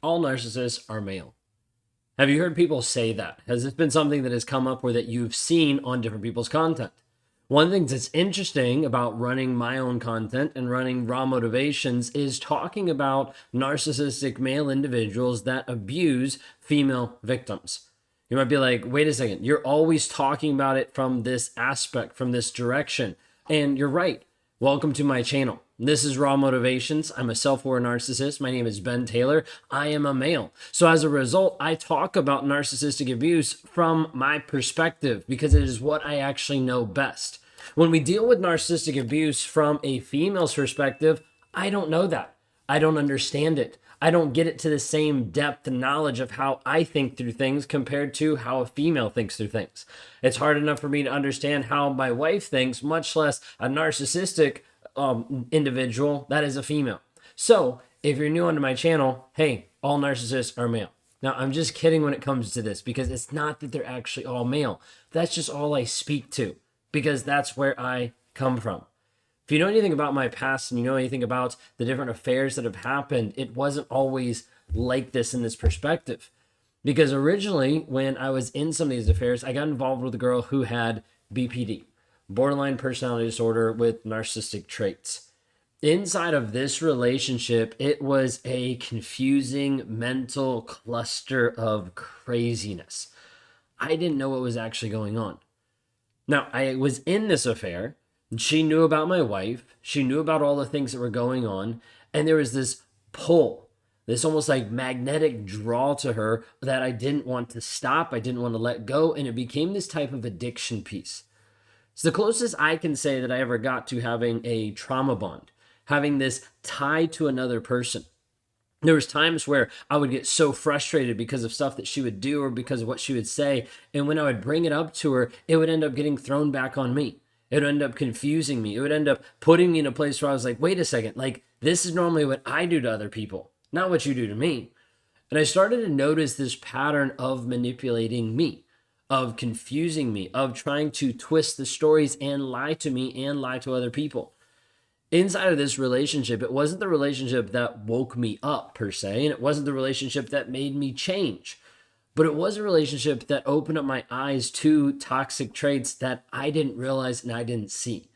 All narcissists are male. Have you heard people say that? Has this been something that has come up or that you've seen on different people's content? One thing that's interesting about running my own content and running Raw Motivations is talking about narcissistic male individuals that abuse female victims. You might be like, wait a second, you're always talking about it from this aspect, from this direction. And you're right. Welcome to my channel. This is Raw Motivations. I'm a self-aware narcissist. My name is Ben Taylor. I am a male. So as a result, I talk about narcissistic abuse from my perspective because it is what I actually know best. When we deal with narcissistic abuse from a female's perspective, I don't know that. I don't understand it. I don't get it to the same depth and knowledge of how I think through things compared to how a female thinks through things. It's hard enough for me to understand how my wife thinks, much less a narcissistic individual that is a female. So if you're new onto my channel, hey, all narcissists are male. Now, I'm just kidding when it comes to this because it's not that they're actually all male. That's just all I speak to because that's where I come from. If you know anything about my past and you know anything about the different affairs that have happened, it wasn't always like this in this perspective. Because originally, when I was in some of these affairs, I got involved with a girl who had BPD, borderline personality disorder with narcissistic traits. Inside of this relationship, it was a confusing mental cluster of craziness. I didn't know what was actually going on. Now, I was in this affair. She knew about my wife. She knew about all the things that were going on. And there was this pull, this almost like magnetic draw to her that I didn't want to stop. I didn't want to let go. And it became this type of addiction piece. It's the closest I can say that I ever got to having a trauma bond, having this tie to another person. There was times where I would get so frustrated because of stuff that she would do or because of what she would say. And when I would bring it up to her, it would end up getting thrown back on me. It would end up confusing me. It would end up putting me in a place where I was like, wait a second, like this is normally what I do to other people, not what you do to me. And I started to notice this pattern of manipulating me, of confusing me, of trying to twist the stories and lie to me and lie to other people. Inside of this relationship, it wasn't the relationship that woke me up per se, and it wasn't the relationship that made me change. But it was a relationship that opened up my eyes to toxic traits that I didn't realize and I didn't see.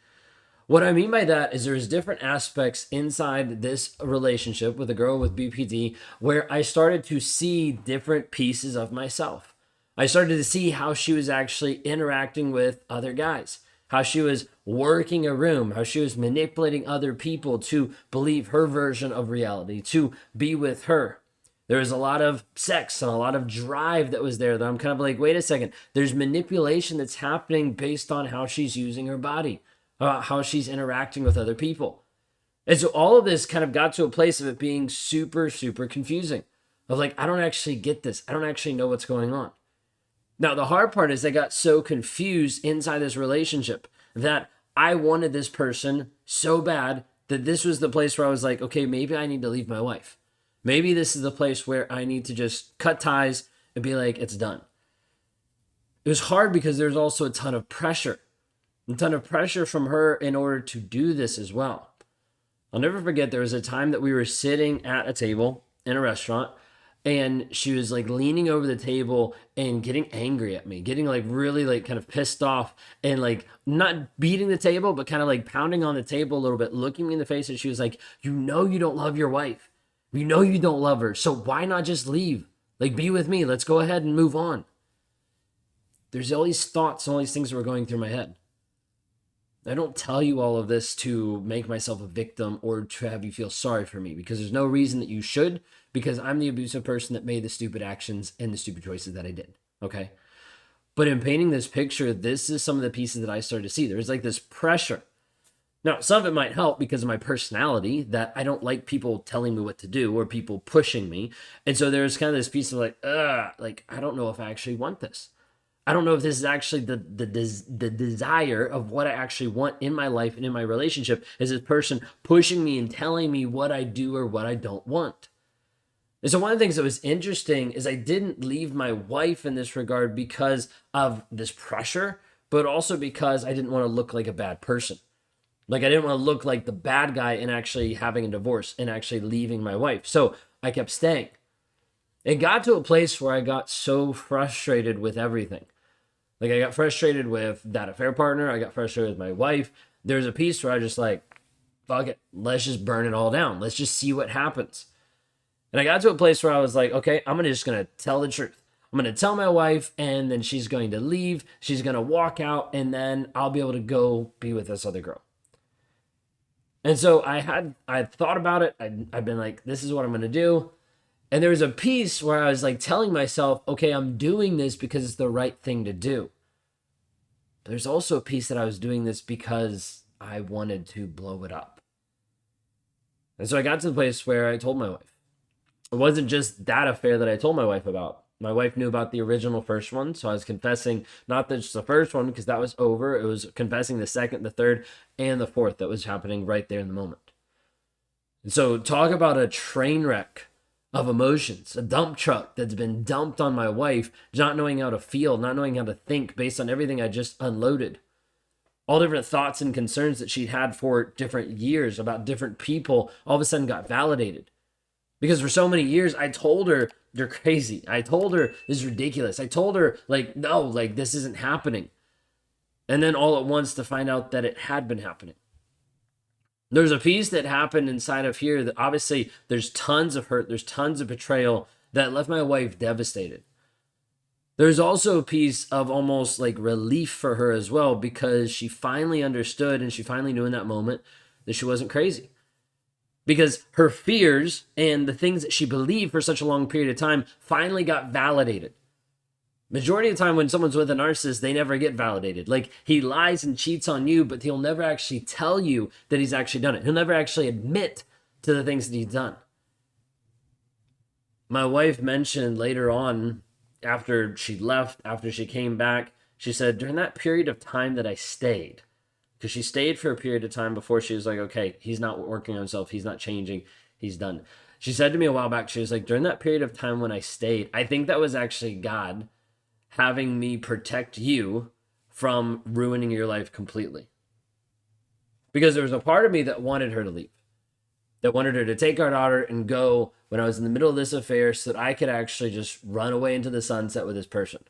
What I mean by that is there's different aspects inside this relationship with a girl with BPD where I started to see different pieces of myself. I started to see how she was actually interacting with other guys, how she was working a room, how she was manipulating other people to believe her version of reality, to be with her. There was a lot of sex and a lot of drive that was there that I'm kind of like, wait a second, there's manipulation that's happening based on how she's using her body, how she's interacting with other people. And so all of this kind of got to a place of it being super, super confusing. Of like, I don't actually get this. I don't actually know what's going on. Now, the hard part is I got so confused inside this relationship that I wanted this person so bad that this was the place where I was like, okay, maybe I need to leave my wife. Maybe this is the place where I need to just cut ties and be like, it's done. It was hard because there's also a ton of pressure from her in order to do this as well. I'll never forget there was a time that we were sitting at a table in a restaurant and she was like leaning over the table and getting angry at me, getting like really like kind of pissed off and like not beating the table, but kind of like pounding on the table a little bit, looking me in the face. And she was like, you know, you don't love your wife. You know you don't love her, so why not just leave? Like, be with me. Let's go ahead and move on. There's all these thoughts, all these things that were going through my head. I don't tell you all of this to make myself a victim or to have you feel sorry for me because there's no reason that you should because I'm the abusive person that made the stupid actions and the stupid choices that I did, okay? But in painting this picture, this is some of the pieces that I started to see. There's like this pressure. Now, some of it might help because of my personality that I don't like people telling me what to do or people pushing me. And so there's kind of this piece of like, I don't know if I actually want this. I don't know if this is actually the desire of what I actually want in my life and in my relationship is this person pushing me and telling me what I do or what I don't want. And so one of the things that was interesting is I didn't leave my wife in this regard because of this pressure, but also because I didn't want to look like a bad person. Like, I didn't want to look like the bad guy in actually having a divorce and actually leaving my wife. So I kept staying. It got to a place where I got so frustrated with everything. Like, I got frustrated with that affair partner. I got frustrated with my wife. There's a piece where I just like, fuck it. Let's just burn it all down. Let's just see what happens. And I got to a place where I was like, okay, I'm just going to tell the truth. I'm going to tell my wife, and then she's going to leave. She's going to walk out, and then I'll be able to go be with this other girl. And so I thought about it. I've been like, this is what I'm going to do. And there was a piece where I was like telling myself, okay, I'm doing this because it's the right thing to do. But there's also a piece that I was doing this because I wanted to blow it up. And so I got to the place where I told my wife. It wasn't just that affair that I told my wife about. My wife knew about the original first one, so I was confessing not just the first one because that was over. It was confessing the second, the third, and the fourth that was happening right there in the moment. And so talk about a train wreck of emotions, a dump truck that's been dumped on my wife, not knowing how to feel, not knowing how to think based on everything I just unloaded. All different thoughts and concerns that she'd had for different years about different people all of a sudden got validated. Because for so many years, I told her, you're crazy. I told her, this is ridiculous. I told her, like, no, like, this isn't happening. And then all at once to find out that it had been happening. There's a piece that happened inside of here that obviously there's tons of hurt, there's tons of betrayal that left my wife devastated. There's also a piece of almost like relief for her as well, because she finally understood and she finally knew in that moment that she wasn't crazy. Because her fears and the things that she believed for such a long period of time finally got validated. Majority of the time when someone's with a narcissist, they never get validated. Like, he lies and cheats on you, but he'll never actually tell you that he's actually done it. He'll never actually admit to the things that he's done. My wife mentioned later on, after she left, after she came back, she said, during that period of time that I stayed, because she stayed for a period of time before she was like, okay, he's not working on himself. He's not changing. He's done. She said to me a while back, she was like, during that period of time when I stayed, I think that was actually God having me protect you from ruining your life completely. Because there was a part of me that wanted her to leave, that wanted her to take our daughter and go when I was in the middle of this affair so that I could actually just run away into the sunset with this person.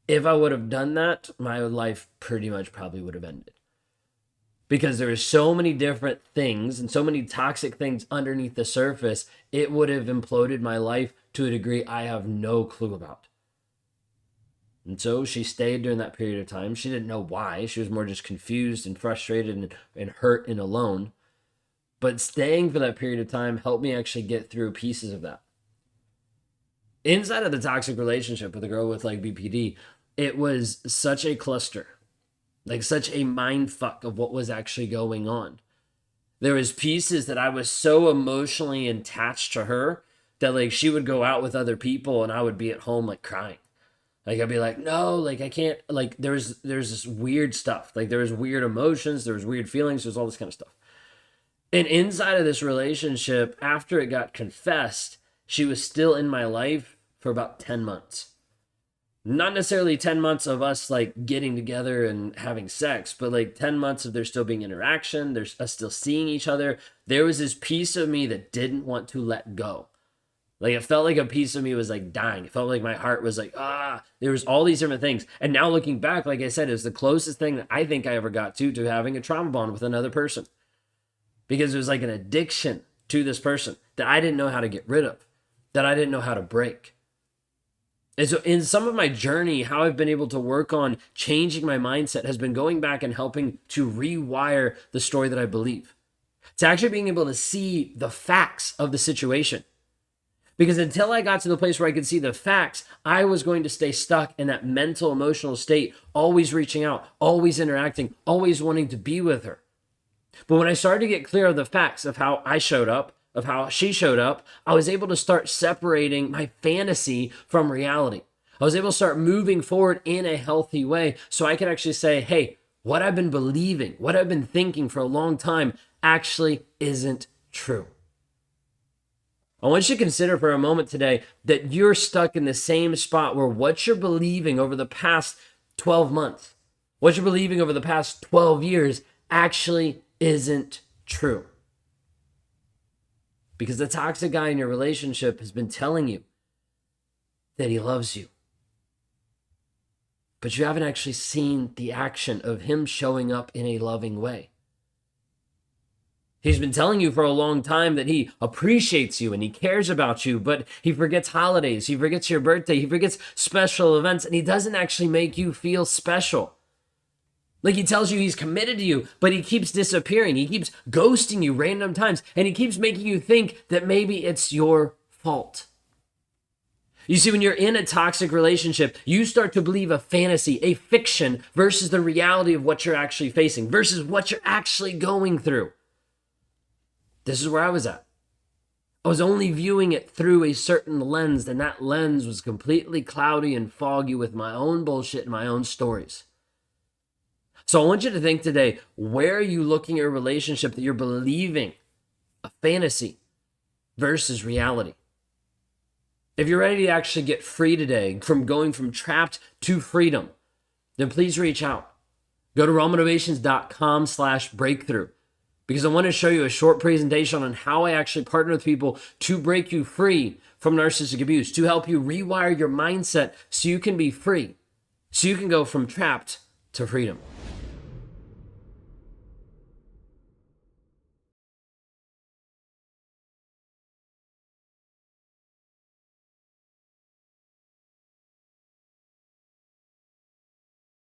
If I would have done that, my life pretty much probably would have ended. Because there are so many different things and so many toxic things underneath the surface, it would have imploded my life to a degree I have no clue about. And so she stayed during that period of time. She didn't know why. She was more just confused and frustrated and hurt and alone. But staying for that period of time helped me actually get through pieces of that. Inside of the toxic relationship with a girl with like BPD, it was such a cluster. Like such a mind fuck of what was actually going on. There was pieces that I was so emotionally attached to her that like she would go out with other people and I would be at home like crying. Like I'd be like, no, like I can't, like there's this weird stuff. Like there was weird emotions, there was weird feelings, there's all this kind of stuff. And inside of this relationship, after it got confessed, she was still in my life for about 10 months. Not necessarily 10 months of us like getting together and having sex, but like 10 months of there still being interaction, there's us still seeing each other. There was this piece of me that didn't want to let go. Like it felt like a piece of me was like dying. It felt like my heart was like, there was all these different things. And now looking back, like I said, it was the closest thing that I think I ever got to having a trauma bond with another person. Because it was like an addiction to this person that I didn't know how to get rid of, that I didn't know how to break. And so in some of my journey, how I've been able to work on changing my mindset has been going back and helping to rewire the story that I believe. It's actually being able to see the facts of the situation. Because until I got to the place where I could see the facts, I was going to stay stuck in that mental, emotional state, always reaching out, always interacting, always wanting to be with her. But when I started to get clear of the facts of how I showed up, of how she showed up, I was able to start separating my fantasy from reality. I was able to start moving forward in a healthy way so I could actually say, hey, what I've been believing, what I've been thinking for a long time actually isn't true. I want you to consider for a moment today that you're stuck in the same spot where what you're believing over the past 12 months, what you're believing over the past 12 years actually isn't true. Because the toxic guy in your relationship has been telling you that he loves you. But you haven't actually seen the action of him showing up in a loving way. He's been telling you for a long time that he appreciates you and he cares about you, but he forgets holidays, he forgets your birthday, he forgets special events, and he doesn't actually make you feel special. Like, he tells you he's committed to you, but he keeps disappearing. He keeps ghosting you random times, and he keeps making you think that maybe it's your fault. You see, when you're in a toxic relationship, you start to believe a fantasy, a fiction, versus the reality of what you're actually facing, versus what you're actually going through. This is where I was at. I was only viewing it through a certain lens, and that lens was completely cloudy and foggy with my own bullshit and my own stories. So I want you to think today, where are you looking at a relationship that you're believing a fantasy versus reality? If you're ready to actually get free today from going from trapped to freedom, then please reach out. Go to rawmotivations.com/breakthrough, because I want to show you a short presentation on how I actually partner with people to break you free from narcissistic abuse, to help you rewire your mindset so you can be free, so you can go from trapped to freedom.